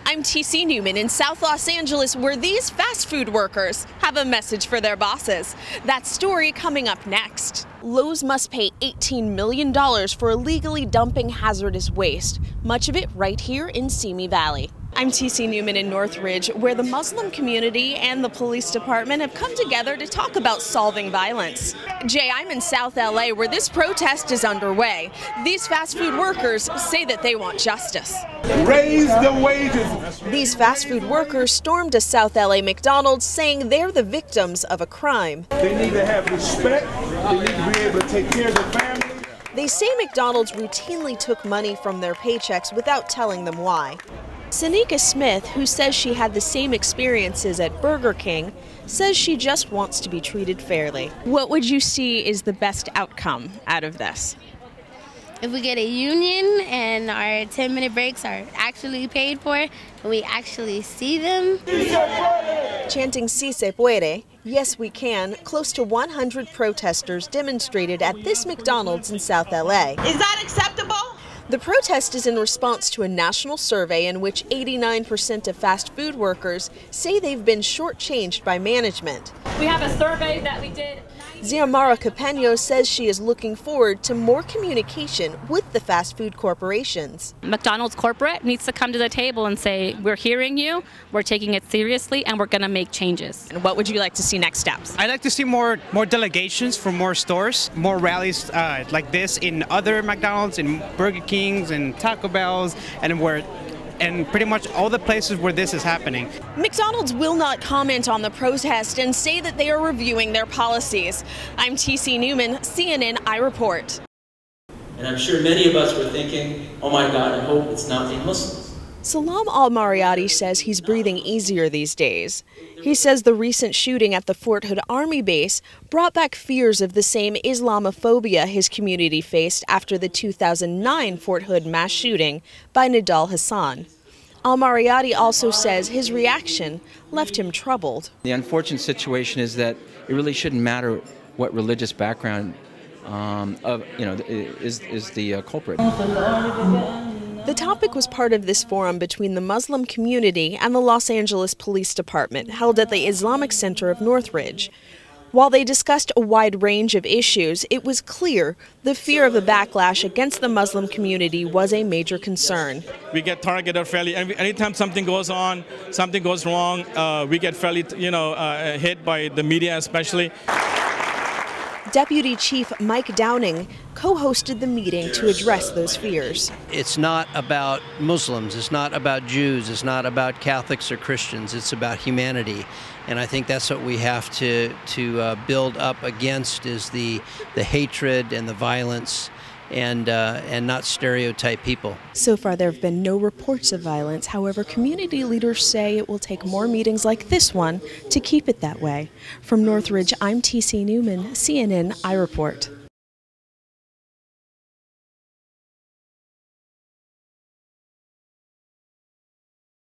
I'm TC Newman in South Los Angeles, where these fast food workers have a message for their bosses. That story coming up next. Lowe's must pay $18 million for illegally dumping hazardous waste, much of it right here in Simi Valley. I'm TC Newman in Northridge, where the Muslim community and the police department have come together to talk about solving violence. Jay, I'm in South LA, where this protest is underway. These fast food workers say that they want justice. Raise the wages. These fast food workers stormed a South LA McDonald's, saying they're the victims of a crime. They need to have respect. They need to be able to take care of their family. They say McDonald's routinely took money from their paychecks without telling them why. Sanika Smith, who says she had the same experiences at Burger King, says she just wants to be treated fairly. What would you see is the best outcome out of this? If we get a union and our 10-minute breaks are actually paid for and we actually see them. Chanting "Si se puede," yes we can, close to 100 protesters demonstrated at this McDonald's in South LA. Is that acceptable? The protest is in response to a national survey in which 89% of fast food workers say they've been shortchanged by management. We have a survey that we did. Xiomara Capeno says she is looking forward to more communication with the fast food corporations. McDonald's corporate needs to come to the table and say, we're hearing you, we're taking it seriously, and we're going to make changes. And what would you like to see next steps? I'd like to see more delegations from more stores, more rallies like this in other McDonald's, in Burger Kings, and Taco Bells, and pretty much all the places where this is happening. McDonald's will not comment on the protest and say that they are reviewing their policies. I'm TC Newman, CNN iReport. And I'm sure many of us were thinking, oh my God, I hope it's not the Muslims. Salam al-Mariyati says he's breathing easier these days. He says the recent shooting at the Fort Hood Army base brought back fears of the same Islamophobia his community faced after the 2009 Fort Hood mass shooting by Nidal Hassan. Al-Mariyati also says his reaction left him troubled. The unfortunate situation is that it really shouldn't matter what religious background is the culprit. The topic was part of this forum between the Muslim community and the Los Angeles Police Department held at the Islamic Center of Northridge. While they discussed a wide range of issues, it was clear the fear of the backlash against the Muslim community was a major concern. We get targeted fairly. Anytime something goes on, something goes wrong, we get fairly, hit by the media especially. Deputy Chief Mike Downing co-hosted the meeting to address those fears. It's not about Muslims, it's not about Jews, it's not about Catholics or Christians, it's about humanity. And I think that's what we have to build up against is the hatred and the violence and not stereotype people. So far there have been no reports of violence. However, community leaders say it will take more meetings like this one to keep it that way. From Northridge, I'm TC Newman, CNN iReport.